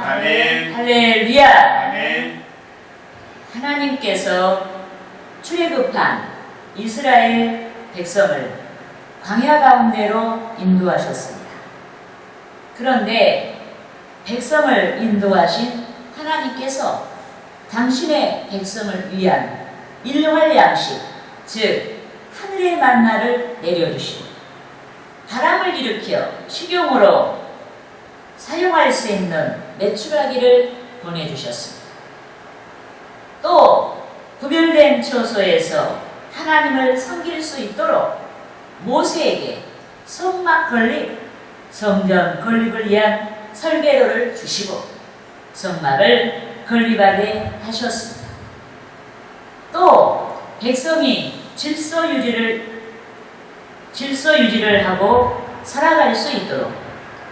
아멘. 할렐루야. 아멘. 하나님께서 출애굽한 이스라엘 백성을 광야 가운데로 인도하셨습니다. 그런데 백성을 인도하신 하나님께서 당신의 백성을 위한 일용할 양식, 즉 하늘의 만나를 내려주시고 바람을 일으켜 식용으로 사용할 수 있는 메추라기를 보내주셨습니다. 또 구별된 처소에서 하나님을 섬길 수 있도록 모세에게 성막 건립, 성전 건립을 위한 설계도를 주시고 성막을 건립하게 하셨습니다. 또 백성이 질서 유지를 하고 살아갈 수 있도록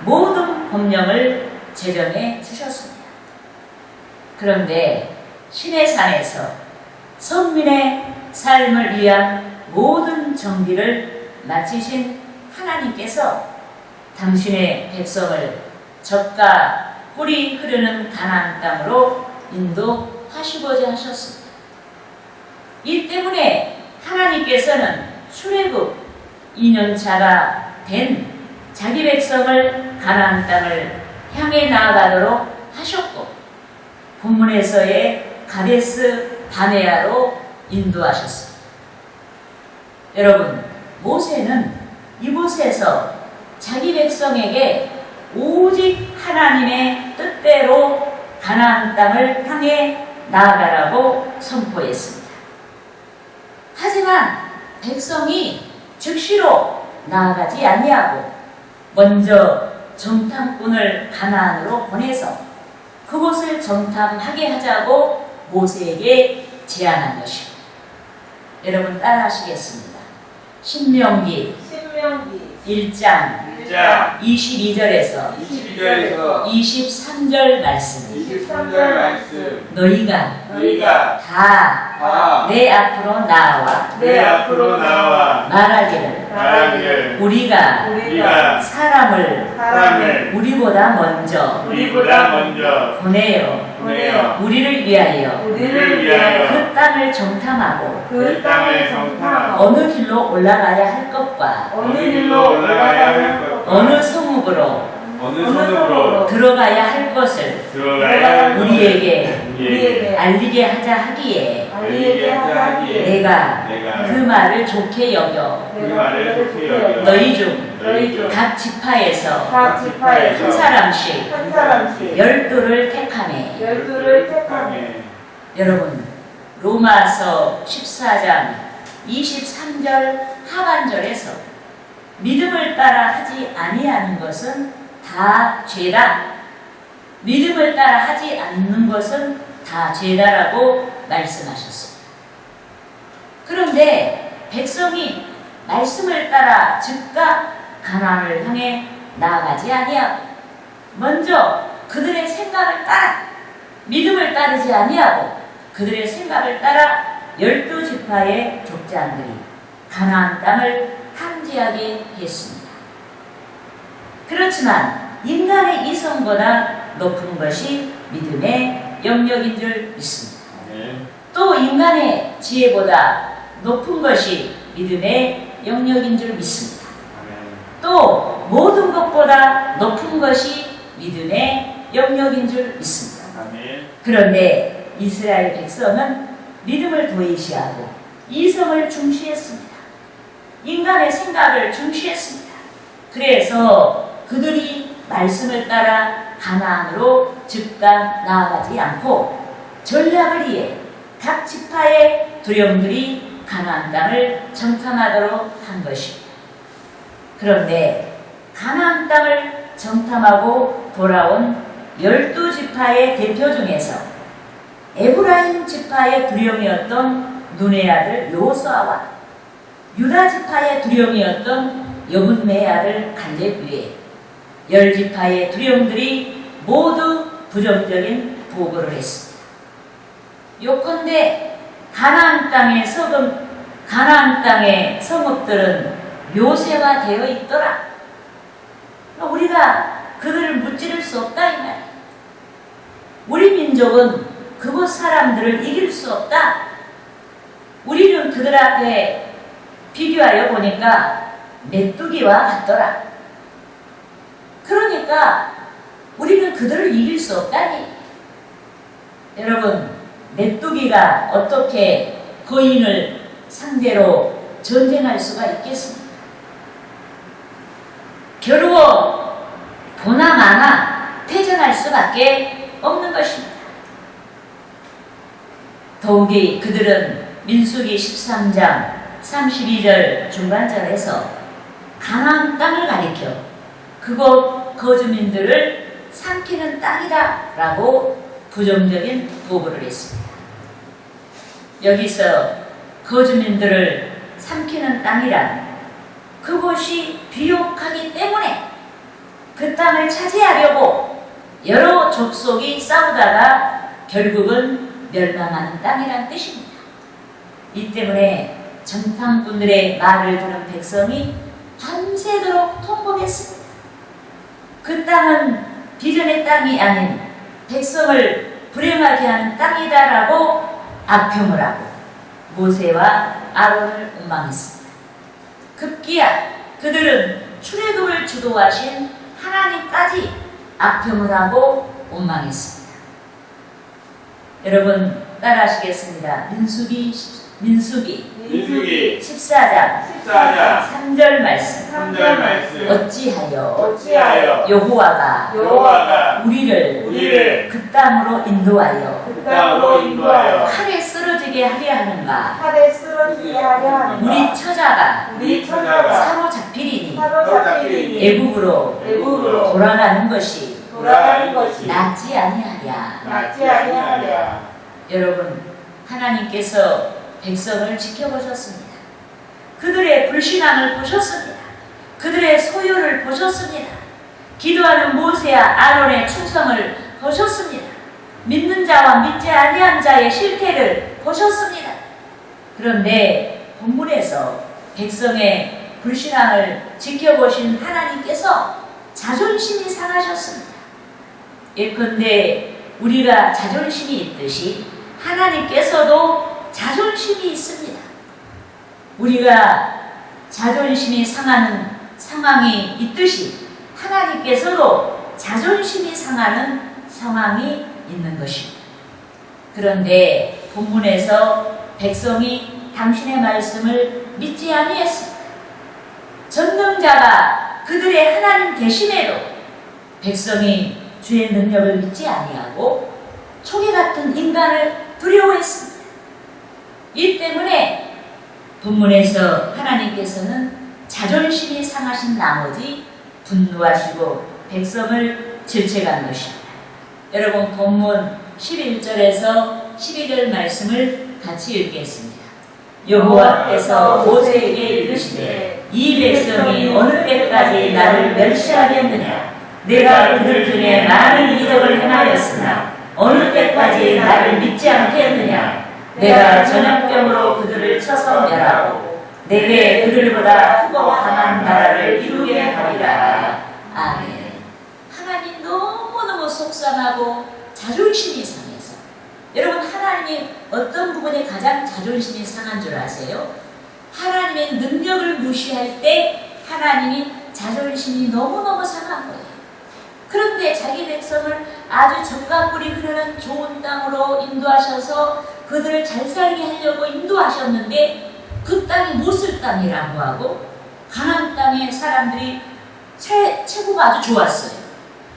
모든 법령을 제정해 주셨습니다. 그런데 시내산에서 선민의 삶을 위한 모든 정비를 마치신 하나님께서 당신의 백성을 젖과 꿀이 흐르는 가나안 땅으로 인도하시고자 하셨습니다. 이 때문에 하나님께서는 출애굽 2년차가 된 자기 백성을 가나안 땅을 향해 나아가도록 하셨고 본문에서의 가데스 바네아로 인도하셨습니다. 여러분, 모세는 이곳에서 자기 백성에게 오직 하나님의 뜻대로 가나안 땅을 향해 나아가라고 선포했습니다. 하지만 백성이 즉시로 나아가지 아니하고 먼저 정탐꾼을 가나안으로 보내서 그곳을 정탐하게 하자고 모세에게 제안한 것입니다. 여러분 따라하시겠습니다. 신명기 1장 22절에서 23절 말씀. 너희가 다 내 앞으로 나와 말하기를 우리가 사람을 우리보다 먼저 보내어 우리를 위하여 그 땅을 정탐하고 어느 길로 올라가야 할 것과 어느 성읍으로 들어가야 할 것을 우리에게 알리게 하자 하기에 내가 그 말을 좋게 여겨 너희 중 각 지파에서 한 사람씩 12를 택하매. 여러분, 로마서 14장 23절 하반절에서 믿음을 따라 하지 아니하는 것은 다 죄다. 믿음을 따라 하지 않는 것은 다 죄다라고 말씀하셨습니다. 그런데 백성이 말씀을 따라 즉각 가나안을 향해 나아가지 아니하고 먼저 그들의 생각을 따라 믿음을 따르지 아니하고 그들의 생각을 따라 12지파의 족장들이 가나안 땅을 탐지하게 했습니다. 그렇지만 인간의 이성보다 높은 것이 믿음의 영역인 줄 믿습니다. 또 인간의 지혜보다 높은 것이 믿음의 영역인 줄 믿습니다. 또 모든 것보다 높은 것이 믿음의 영역인 줄 믿습니다. 그런데 이스라엘 백성은 믿음을 도외시하고 이성을 중시했습니다. 인간의 생각을 중시했습니다. 그래서 그들이 말씀을 따라 가나안으로 즉각 나아가지 않고 전략을 위해 각 지파의 두령들이 가나안 땅을 정탐하도록 한 것입니다. 그런데 가나안 땅을 정탐하고 돌아온 12지파의 대표 중에서 에브라임 지파의 두령이었던 눈의 아들 여호수아와 유다 지파의 두령이었던 여분의 아들 갈렙 외에 10지파의 두령들이 모두 부정적인 보고를 했습니다. 요컨대 가나안 땅의 성읍들은 묘세화되어 있더라. 우리가 그들을 무찌를 수 없다 이 말이에요. 우리 민족은 그곳 사람들을 이길 수 없다. 우리는 그들 앞에 비교하여 보니까 메뚜기와 같더라. 그러니까 우리는 그들을 이길 수 없다니. 여러분, 메뚜기가 어떻게 거인을 상대로 전쟁할 수가 있겠습니까? 겨루어 보나 마나 패전할 수밖에 없는 것입니다. 더욱이 그들은 민수기 13장 32절 중간절에서 가나안 땅을 가리켜 그곳 거주민들을 삼키는 땅이다 라고 부정적인 보고를 했습니다. 여기서 거주민들을 삼키는 땅이란 그곳이 비옥하기 때문에 그 땅을 차지하려고 여러 족속이 싸우다가 결국은 멸망하는 땅이란 뜻입니다. 이 때문에 전팡꾼들의 말을 들은 백성이 밤새도록 통곡했습니다. 그 땅은 비전의 땅이 아닌 백성을 불행하게 하는 땅이다라고 악평을 하고 모세와 아론을 원망했습니다. 급기야 그들은 출애굽을 주도하신 하나님까지 악평을 하고 원망했습니다. 여러분 따라하시겠습니다. 민수기 14장 3절 말씀. 어찌하여 여호와가 우리를 그 땅으로 인도하여 칼에 쓰러지게 하려 하는가. 우리 처자가 사로잡히리니 애국으로 돌아가는 것이 낫지 아니하랴. 여러분, 하나님께서 백성을 지켜보셨습니다. 그들의 불신앙을 보셨습니다. 그들의 소요를 보셨습니다. 기도하는 모세와 아론의 충성을 보셨습니다. 믿는 자와 믿지 아니한 자의 실태를 보셨습니다. 그런데 본문에서 백성의 불신앙을 지켜보신 하나님께서 자존심이 상하셨습니다. 예컨대 우리가 자존심이 있듯이 하나님께서도 자존심이 있습니다. 우리가 자존심이 상하는 상황이 있듯이 하나님께서도 자존심이 상하는 상황이 있는 것입니다. 그런데 본문에서 백성이 당신의 말씀을 믿지 아니했습니다. 전능자가 그들의 하나님 되심에도 백성이 주의 능력을 믿지 아니하고 초기 같은 인간을 두려워했습니다. 이 때문에 본문에서 하나님께서는 자존심이 상하신 나머지 분노하시고 백성을 질책한 것입니다. 여러분 본문 11절에서 12절 말씀을 같이 읽겠습니다. 여호와께서 모세에게 이르시되 이 백성이 어느 때까지 나를 멸시하겠느냐. 내가 그들 중에 많은 이적을 행하였으나 어느 때까지 나를 믿지 않겠느냐. 내가 전염병으로 그들을 쳐서 멸하고 내게 그들보다 크고 강한 나라를 이루게 하리라. 아멘. 하나님 너무너무 속상하고 자존심이 상해서, 여러분 하나님이 어떤 부분에 가장 자존심이 상한 줄 아세요? 하나님의 능력을 무시할 때 하나님이 자존심이 너무너무 상한 거예요. 그런데 자기 백성을 아주 정과 꿀이 흐르는 좋은 땅으로 인도하셔서 그들을 잘 살게 하려고 인도하셨는데 그 땅이 못쓸 땅이라고 하고 가나안 땅의 사람들이 체구가 아주 좋았어요.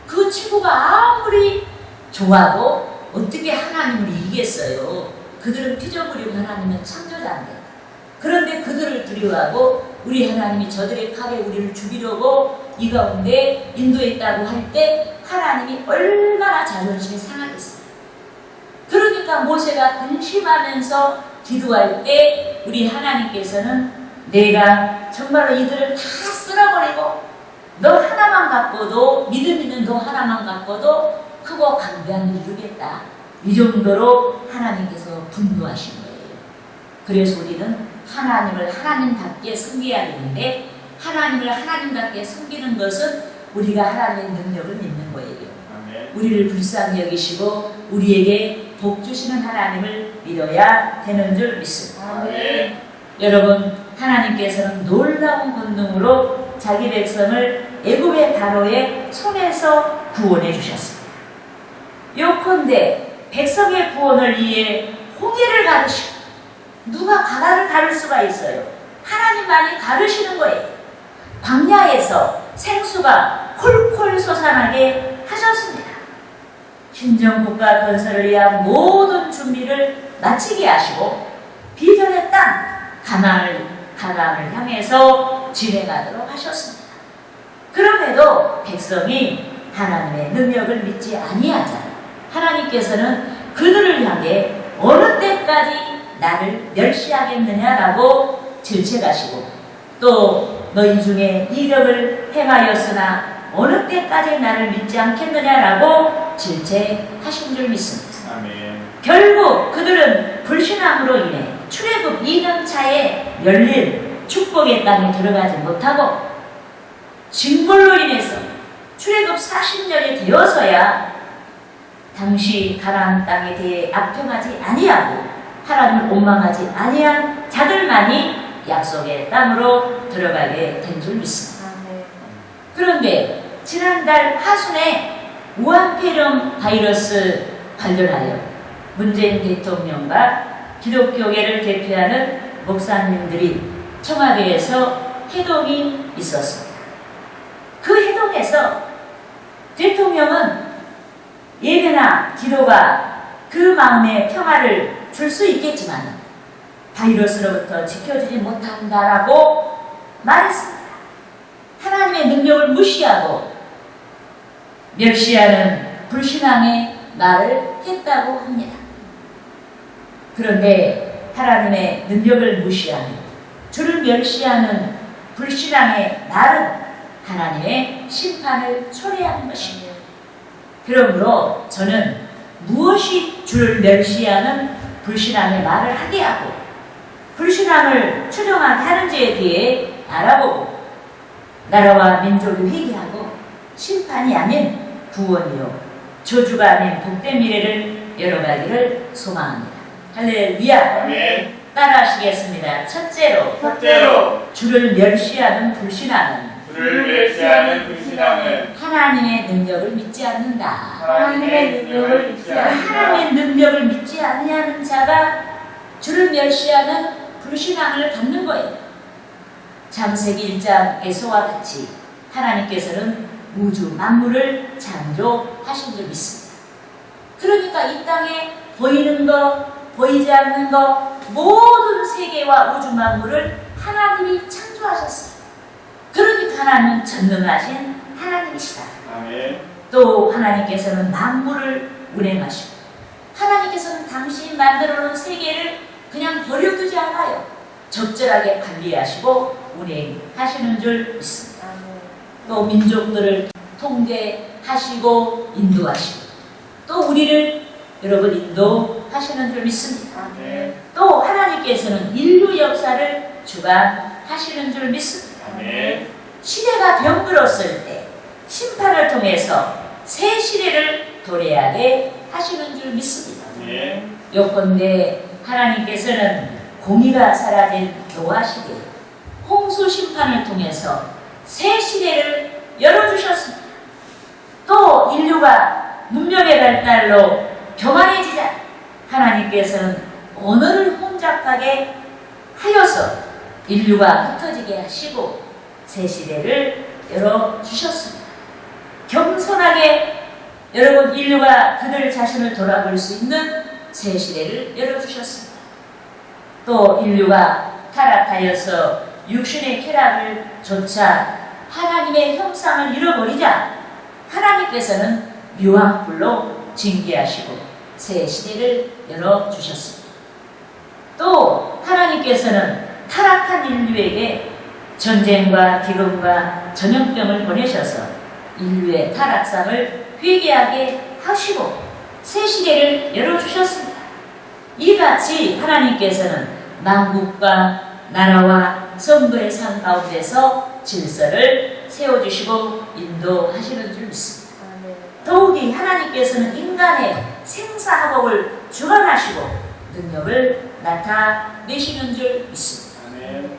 그 체구가 아무리 좋아도 어떻게 하나님을 이기겠어요. 그들은 피조물이고 하나님은 창조자인데. 그런데 그들을 두려워하고 우리 하나님이 저들의 칼에 우리를 죽이려고 이 가운데 인도했다고 할 때 하나님이 얼마나 자존심이 상하겠어요. 그러니까 모세가 근심하면서 기도할 때 우리 하나님께서는 내가 정말로 이들을 다 쓸어버리고 너 하나만 갖고도, 믿음 있는 너 하나만 갖고도 크고 강대한 일을 이루겠다. 이 정도로 하나님께서 분노하신 거예요. 그래서 우리는 하나님을 하나님답게 섬겨야 되는데, 하나님을 하나님답게 섬기는 것은 우리가 하나님의 능력을 믿는 거예요. 우리를 불쌍히 여기시고 우리에게 복 주시는 하나님을 믿어야 되는 줄 믿습니다. 여러분, 하나님께서는 놀라운 권능으로 자기 백성을 애굽의 바로의 손에서 구원해 주셨습니다. 요컨대 백성의 구원을 위해 홍해를 가르시고, 누가 바다를 가를 수가 있어요? 하나님만이 가르시는 거예요. 광야에서 생수가 콜콜 솟아나게 하셨습니다. 신정국가 건설을 위한 모든 준비를 마치게 하시고 비전의 땅 가나안을 향해서 진행하도록 하셨습니다. 그럼에도 백성이 하나님의 능력을 믿지 아니하자 하나님께서는 그들을 향해 어느 때까지 나를 멸시하겠느냐라고 질책하시고, 또 너희 중에 이력을 행하였으나 어느 때까지 나를 믿지 않겠느냐라고 질책하신 줄 믿습니다. 결국 그들은 불신함으로 인해 출애굽 2년차에 열린 축복의 땅에 들어가지 못하고, 징벌로 인해서 출애굽 40년이 되어서야 당시 가나안 땅에 대해 악평하지 아니하고 하나님을 원망하지 아니한 자들만이 약속의 땅으로 들어가게 된 줄 믿습니다. 그런데 지난달 하순에 우한폐렴 바이러스 관련하여 문재인 대통령과 기독교계를 대표하는 목사님들이 청와대에서 회동이 있었습니다. 그 회동에서 대통령은 예배나 기도가 그 마음의 평화를 줄 수 있겠지만 바이러스로부터 지켜주지 못한다라고 말했습니다. 하나님의 능력을 무시하고 멸시하는 불신앙의 말을 했다고 합니다. 그런데 하나님의 능력을 무시하며 주를 멸시하는 불신앙의 말은 하나님의 심판을 초래하는 것입니다. 그러므로 저는 무엇이 주를 멸시하는 불신앙의 말을 하게 하고 불신앙을 추정하게 하는지에 대해 알아보고 나라와 민족이 회개하고 심판이 아닌 구원이요 저주가 아닌 복된 미래를 열어가기를 소망합니다. 할렐루야. 아멘. 따라하시겠습니다. 첫째로 주를 멸시하는 불신앙은 하나님의 능력을 믿지 않는다. 하나님의 능력을 믿지 않는다. 하나님의 능력을 믿지 아니하는 자가 주를 멸시하는 불신앙을 갖는 거예요. 창세기 1장에서와 같이 하나님께서는 우주 만물을 창조하신 줄 믿습니다. 그러니까 이 땅에 보이는 것, 보이지 않는 것, 모든 세계와 우주 만물을 하나님이 창조하셨어요. 그러니까 하나님은 전능하신 하나님이시다. 아멘. 또 하나님께서는 만물을 운행하시고 하나님께서는 당신이 만들어 놓은 세계를 그냥 버려두지 않아요. 적절하게 관리하시고 운행하시는 줄 믿습니다. 또 민족들을 통제하시고 인도하시고 또 우리를 여러분 인도하시는 줄 믿습니다. 아멘. 또 하나님께서는 인류 역사를 주관하시는 줄 믿습니다. 아멘. 시대가 병들었을 때 심판을 통해서 새 시대를 도래하게 하시는 줄 믿습니다. 아멘. 요컨대 하나님께서는 공의가 사라진 교화 시대 홍수 심판을 통해서 새 시대를 열어주셨습니다. 또 인류가 문명의 발달로 교만해지자 하나님께서는 언어를 혼잡하게 하여서 인류가 흩어지게 하시고 새 시대를 열어주셨습니다. 겸손하게 여러분 인류가 그들 자신을 돌아볼 수 있는 새 시대를 열어주셨습니다. 또 인류가 타락하여서 육신의 쾌락을 조차 하나님의 형상을 잃어버리자 하나님께서는 유황불로 징계하시고 새 시대를 열어주셨습니다. 또 하나님께서는 타락한 인류에게 전쟁과 기근과 전염병을 보내셔서 인류의 타락상을 회개하게 하시고 새 시대를 열어주셨습니다. 이같이 하나님께서는 만국과 나라와 성도의 삶 가운데서 질서를 세워주시고 인도하시는 줄 믿습니다. 더욱이 하나님께서는 인간의 생사학업을 주관하시고 능력을 나타내시는 줄 믿습니다. 아멘.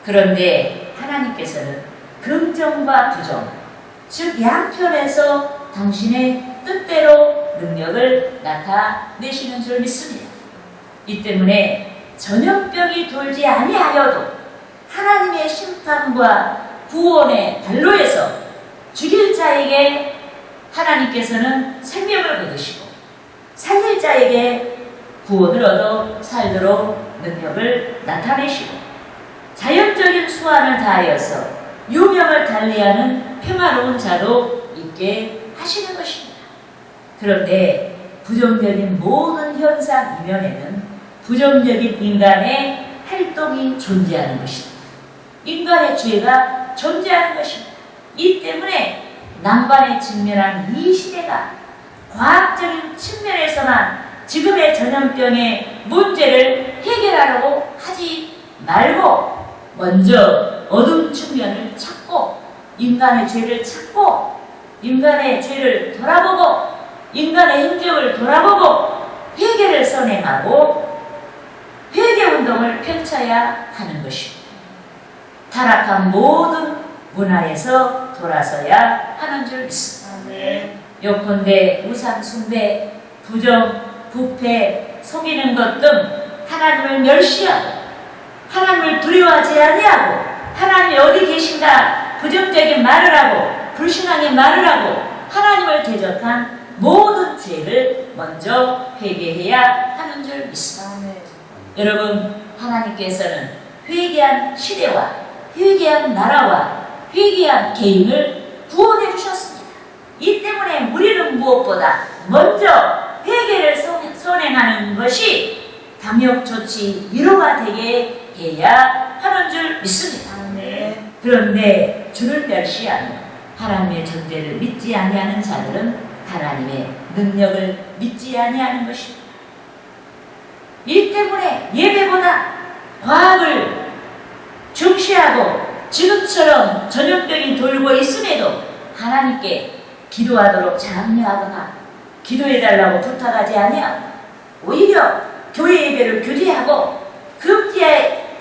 그런데 하나님께서는 긍정과 부정, 즉 양편에서 당신의 뜻대로 능력을 나타내시는 줄 믿습니다. 이 때문에 전염병이 돌지 아니하여도 하나님의 심판과 구원의 발로에서 죽일 자에게 하나님께서는 생명을 거두시고 살릴 자에게 구원을 얻어 살도록 능력을 나타내시고 자연적인 수완을 다하여서 유명을 달리하는 평화로운 자도 있게 하시는 것입니다. 그런데 부정적인 모든 현상 이면에는 부정적인 인간의 활동이 존재하는 것입니다. 인간의 죄가 존재하는 것입니다. 이 때문에 난관에 직면한 이 시대가 과학적인 측면에서만 지금의 전염병의 문제를 해결하려고 하지 말고 먼저 어두운 측면을 찾고 인간의 죄를 찾고 인간의 죄를 돌아보고 인간의 행적을 돌아보고 회개를 선행하고 회개운동을 펼쳐야 하는 것입니다. 타락한 모든 문화에서 돌아서야 하는 줄 믿습니다. 아멘. 요컨대 우상 숭배, 부정, 부패, 속이는 것 등 하나님을 멸시하고 하나님을 두려워하지 아니하고 하나님이 어디 계신가 부정적인 말을 하고 불신앙의 말을 하고 하나님을 대적한 모든 죄를 먼저 회개해야 하는 줄 믿습니다. 여러분, 하나님께서는 회개한 시대와 회개한 나라와 회개한 개인을 구원해 주셨습니다. 이 때문에 우리는 무엇보다 먼저 회개를 선행하는 것이 방역 조치 위로가 되게 해야 하는 줄 믿습니다. 그런데 주를 멸시하며 하나님의 존재를 믿지 아니하는 자들은 하나님의 능력을 믿지 아니하는 것입니다. 이 때문에 예배보다 과학을 중시하고 지금처럼 전염병이 돌고 있음에도 하나님께 기도하도록 장려하거나 기도해달라고 부탁하지 아니하고 오히려 교회 예배를 규제하고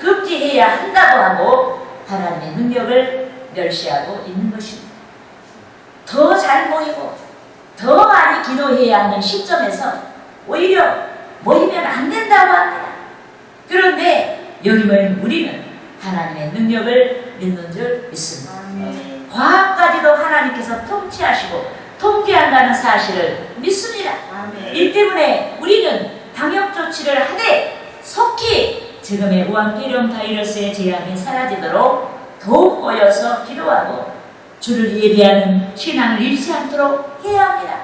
금지해야 한다고 하고 하나님의 능력을 멸시하고 있는 것입니다. 더 잘 모이고 더 많이 기도해야 하는 시점에서 오히려 모이면 안 된다고 합니다. 그런데 여기 모인 우리는 하나님의 능력을 믿는 줄 믿습니다. 과학까지도 하나님께서 통치하시고 통제한다는 사실을 믿습니다. 이 때문에 우리는 방역 조치를 하되 속히 지금의 우한폐렴 바이러스의 재앙이 사라지도록 더욱 모여서 기도하고 주를 예배하는 신앙을 잃지 않도록 해야 합니다.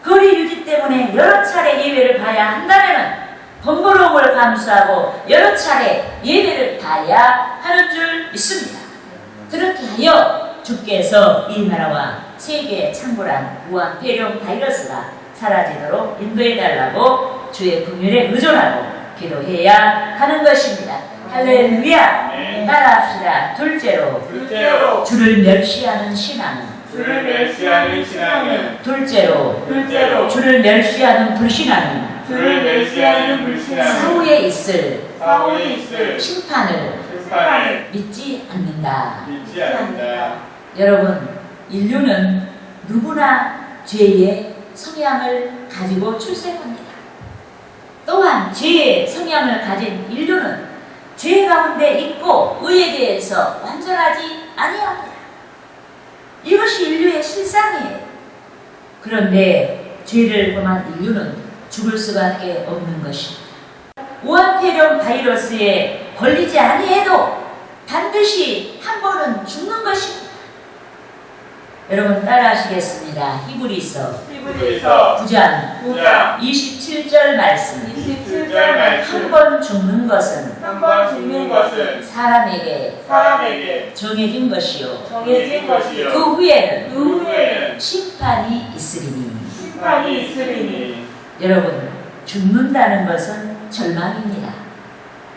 거리 유지 때문에 여러 차례 예배를 봐야 한다면 번거로움을 감수하고 여러 차례 예배를 봐야 하는 줄 믿습니다. 그렇게 하여 주께서 이 나라와 세계에 창궐한 우한폐렴 바이러스가 사라지도록 인도해달라고 주의 긍휼에 의존하고 기도해야 하는 것입니다. 할렐루야. 따라합시다. 둘째로 주를 멸시하는 신앙은 둘째로 주를 멸시하는 불신앙은 사후에 있을 심판을 믿지 않는다. 여러분, 인류는 누구나 죄의 성향을 가지고 출생합니다. 또한 죄의 성향을 가진 인류는 죄 가운데 있고 의에 대해서 완전하지 아니합니다. 이것이 인류의 실상이에요. 그런데 죄를 범한 인류는 죽을 수밖에 없는 것입니다. 우한폐렴 바이러스에 걸리지 아니해도 반드시 한 번은 죽는 것입니다. 여러분 따라하시겠습니다. 히브리서 9장 27절 말씀. 한 번 죽는 것은 사람에게 정해진 것이요 그 후에는 심판이 있으리니. 여러분, 죽는다는 것은 절망입니다.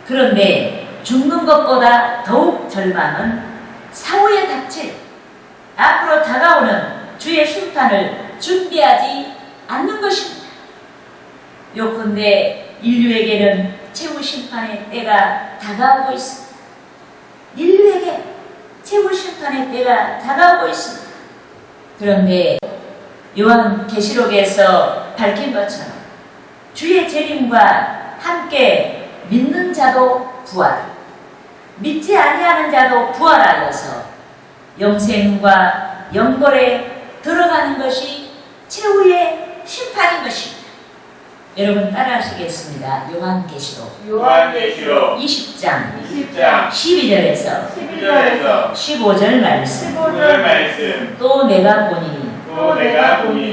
그런데 죽는 것보다 더욱 절망은 사후에 닥칠 앞으로 다가오는 주의 심판을 준비하지 않는 것입니다. 요컨대 인류에게는 최후 심판의 때가 다가오고 있습니다. 인류에게 최후 심판의 때가 다가오고 있습니다. 그런데 요한계시록에서 밝힌 것처럼 주의 재림과 함께 믿는 자도 부활, 믿지 아니하는 자도 부활하여서 영생과 영벌에 들어가는 것이 최후의 심판인 것입니다. 여러분 따라하시겠습니다. 요한계시록 20장 12절에서 15절 말씀. 또 내가 보니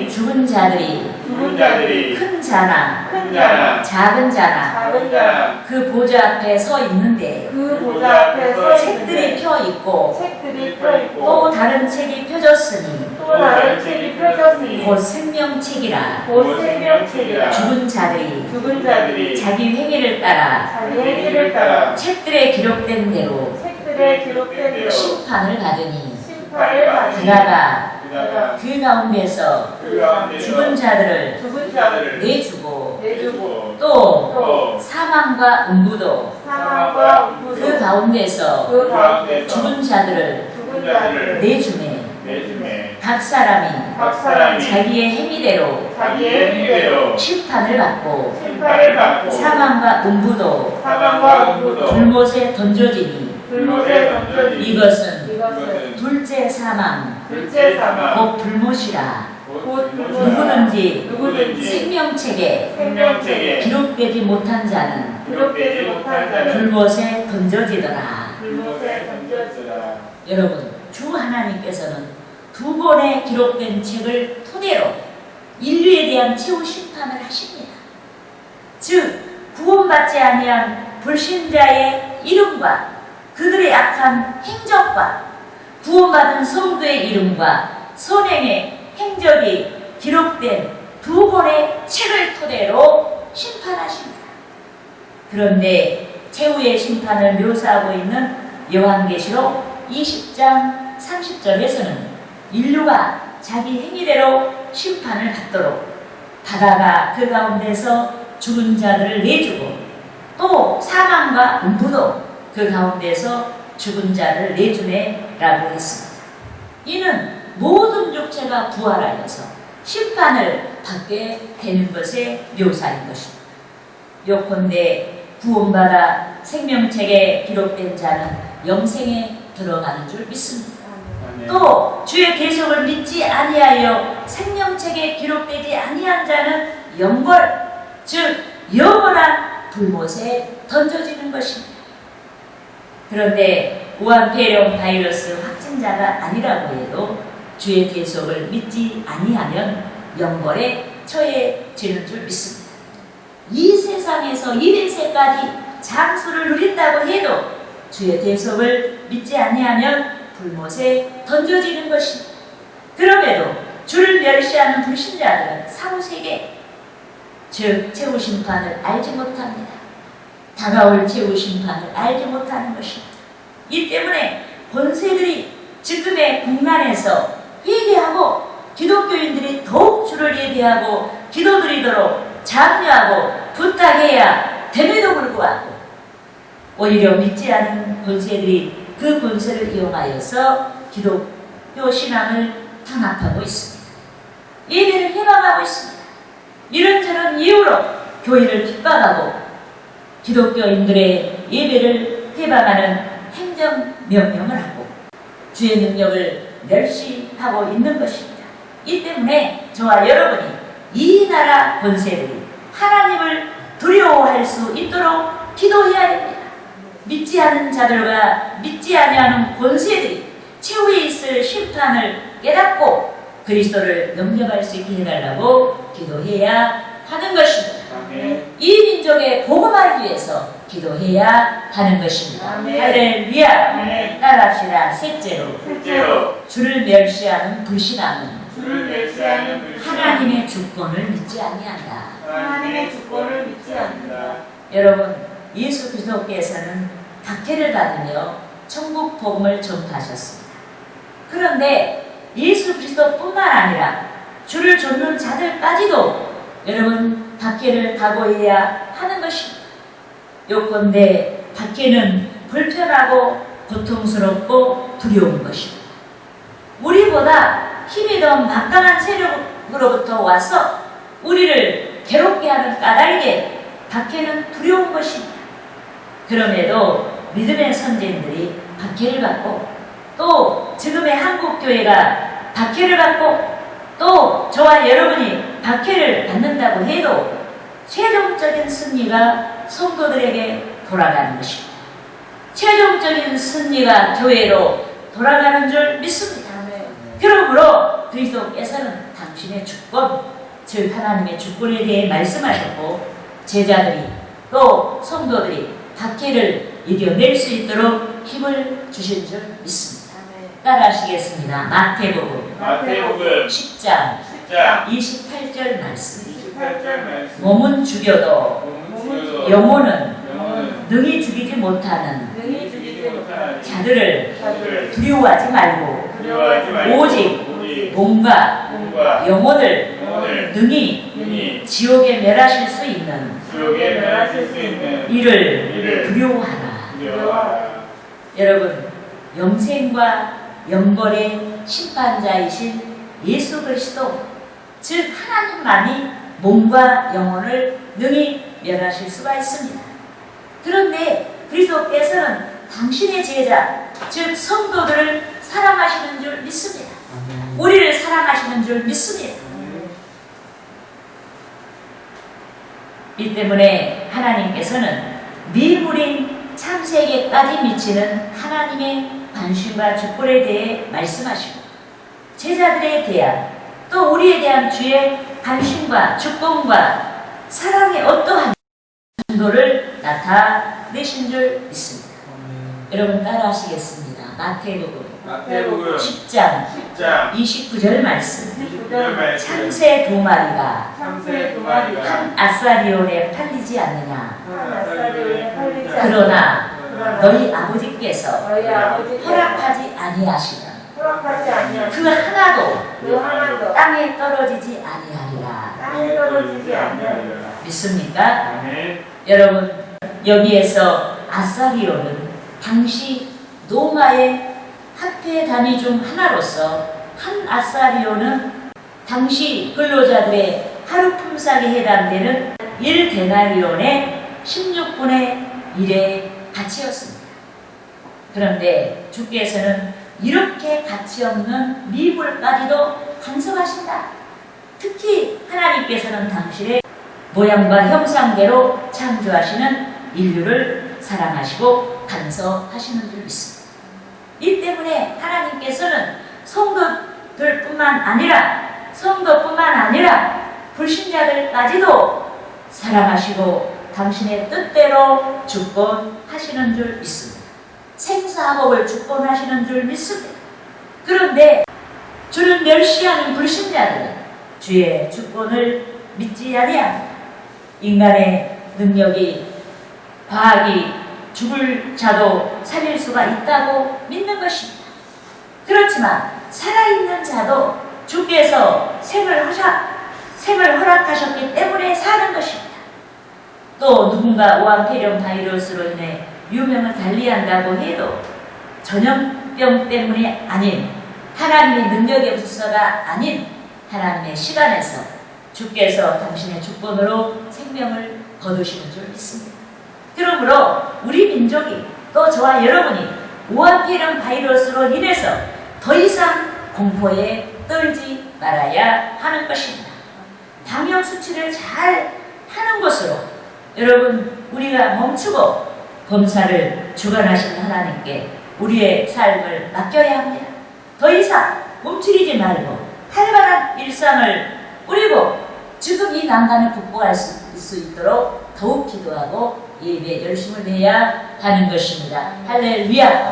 죽은 자들이 큰 자나 작은 자나 그 보좌 앞에 서 있는데 책들이 펴 있고 또 다른 책이 펴졌으니 곧 생명책이라. 죽은 자들이 자기 행위를 따라 책들에 기록된 대로 심판을 받으니 그나가 그 가운데서 죽은 자들을 내주고 또 사망과 음부도 그 가운데서 죽은 자들을 내주매 각 사람이 자기의 행위대로 심판을 받고 사망과 음부도 불못에 던져지니 이것은 둘째 사망 곧 불못이라. 누구든지 생명책에 기록되지 못한 자는 불못에 던져지더라. 여러분, 주 하나님께서는 두 번에 기록된 책을 토대로 인류에 대한 최후 심판을 하십니다. 즉 구원받지 아니한 불신자의 이름과 그들의 악한 행적과 구원받은 성도의 이름과 선행의 행적이 기록된 두 권의 책을 토대로 심판하십니다. 그런데 최후의 심판을 묘사하고 있는 요한계시록 20장 30절에서는 인류가 자기 행위대로 심판을 받도록 바다가 그 가운데서 죽은 자들을 내주고 또 사망과 음부도 그 가운데서 죽은 자를 내주네라고 했습니다. 이는 모든 육체가 부활하여서 심판을 받게 되는 것의 묘사인 것입니다. 요컨대 구원받아 생명책에 기록된 자는 영생에 들어가는 줄 믿습니다. 또 주의 계속을 믿지 아니하여 생명책에 기록되지 아니한 자는 영벌, 즉 영원한 불못에 던져지는 것입니다. 그런데 우한폐렴 바이러스 확진자가 아니라고 해도 주의 계속을 믿지 아니하면 영벌에 처해지는 줄 믿습니다. 이 세상에서 200세까지 장수를 누린다고 해도 주의 계속을 믿지 아니하면 불못에 던져지는 것입니다. 그럼에도 주를 멸시하는 불신자들은 사후세계, 즉 최후 심판을 알지 못합니다. 다가올 최후 심판을 알지 못하는 것입니다. 이 때문에 권세들이 지금의 국난에서 회개하고 기독교인들이 더욱 주를 예배하고 기도드리도록 장려하고 부탁해야 됨에도 불구하고 오히려 믿지 않은 권세들이 그 권세를 이용하여서 기독교 신앙을 탄압하고 있습니다. 예배를 해방하고 있습니다. 이런저런 이유로 교회를 핍박하고 기독교인들의 예배를 해방하는 행정명령을 하고 주의 능력을 멸시하고 있는 것입니다. 이 때문에 저와 여러분이 이 나라 권세들이 하나님을 두려워할 수 있도록 기도해야 됩니다. 믿지 않는 자들과 믿지 아니하는 권세들이 최후에 있을 심판을 깨닫고 그리스도를 영접할 수 있게 해달라고 기도해야 하는 것입니다. 이 민족의 복음을 위해서 기도해야 하는 것입니다. 할렐루야. 따라합시다. 셋째로 주를 멸시하는 불신앙은 하나님의 주권을 믿지 아니한다. 여러분, 예수 그리스도께서는 박해를 받으며 천국 복음을 전파하셨습니다. 그런데 예수 그리스도뿐만 아니라 주를 좇는 자들까지도 여러분 박해를 각오해야 하는 것입니다. 요컨대 박해는 불편하고 고통스럽고 두려운 것입니다. 우리보다 힘이 더 막강한 세력으로부터 와서 우리를 괴롭게 하는 까닭에 박해는 두려운 것입니다. 그럼에도 믿음의 선생들이 박해를 받고 또 지금의 한국교회가 박해를 받고 또 저와 여러분이 박해를 받는다고 해도 최종적인 승리가 성도들에게 돌아가는 것입니다. 최종적인 승리가 교회로 돌아가는 줄 믿습니다. 그러므로 그리스도께서는 당신의 주권, 즉 하나님의 주권에 대해 말씀하셨고 제자들이 또 성도들이 박해를 이겨낼 수 있도록 힘을 주신 줄 믿습니다. 따라하시겠습니다. 마태복음 10장 28절 말씀. 몸은 죽여도 영혼은 능히 죽이지 못하는 자들을 두려워하지 말고 오직 몸과 영혼을 능히 지옥에 멸하실 수 있는 이를 두려워하라. 여러분, 영생과 영벌의 심판자이신 예수 그리스도, 즉 하나님만이 몸과 영혼을 능히 멸하실 수가 있습니다. 그런데 그리스도께서는 당신의 제자, 즉 성도들을 사랑하시는 줄 믿습니다. 우리를 사랑하시는 줄 믿습니다. 이 때문에 하나님께서는 미물인 창세기까지 미치는 하나님의 관심과 주권에 대해 말씀하시고 제자들에 대한 또 우리에 대한 주의 관심과 주권과 사랑의 어떠한 정도를 나타내신 줄 믿습니다. 여러분 따라하시겠습니다. 마태복음 10장 29절 말씀. 창새 두 마리가 한 아사리온에 팔리지 않느냐. 그러나 너희 아버지께서 허락하지 아니하시면 그 하나도 땅에 떨어지지 아니하리라. 믿습니까? 여러분, 여기에서 아사리온은 당시 로마의 학회 단위 중 하나로서 한 아사리온은 당시 근로자들의 하루 품삯에 해당되는 1데나리온의 16분의 1의 가치였습니다. 그런데 주께서는 이렇게 가치 없는 미물까지도 간섭하신다. 특히 하나님께서는 당신의 모양과 형상대로 창조하시는 인류를 사랑하시고 간섭하시는 줄 믿습니다. 이 때문에 하나님께서는 성도뿐만 아니라 불신자들까지도 사랑하시고 당신의 뜻대로 주권하시는 줄 믿습니다. 생사복을 주권하시는 줄 믿습니다. 그런데 주를 멸시하는 불신자들은 주의 주권을 믿지 아니합니다. 인간의 능력이, 과학이 죽을 자도 살릴 수가 있다고 믿는 것입니다. 그렇지만 살아있는 자도 주께서 생을 허락하셨기 때문에 사는 것입니다. 또 누군가 오한폐렴 바이러스로 인해 유명을 달리한다고 해도 전염병 때문이 아닌 하나님의 능력의 없어서가 아닌 하나님의 시간에서 주께서 당신의 주권으로 생명을 거두시는 줄 믿습니다. 그러므로 우리 민족이 또 저와 여러분이 오한폐렴 바이러스로 인해서 더 이상 공포에 떨지 말아야 하는 것입니다. 방역 수치를 잘 하는 것으로 여러분 우리가 멈추고 검사를 주관하시는 하나님께 우리의 삶을 맡겨야 합니다. 더 이상 멈추리지 말고 활발한 일상을 꾸리고 지금 이 난간을 극복할 수 있도록 더욱 기도하고 예배에 열심을 내야 하는 것입니다. 할렐루야.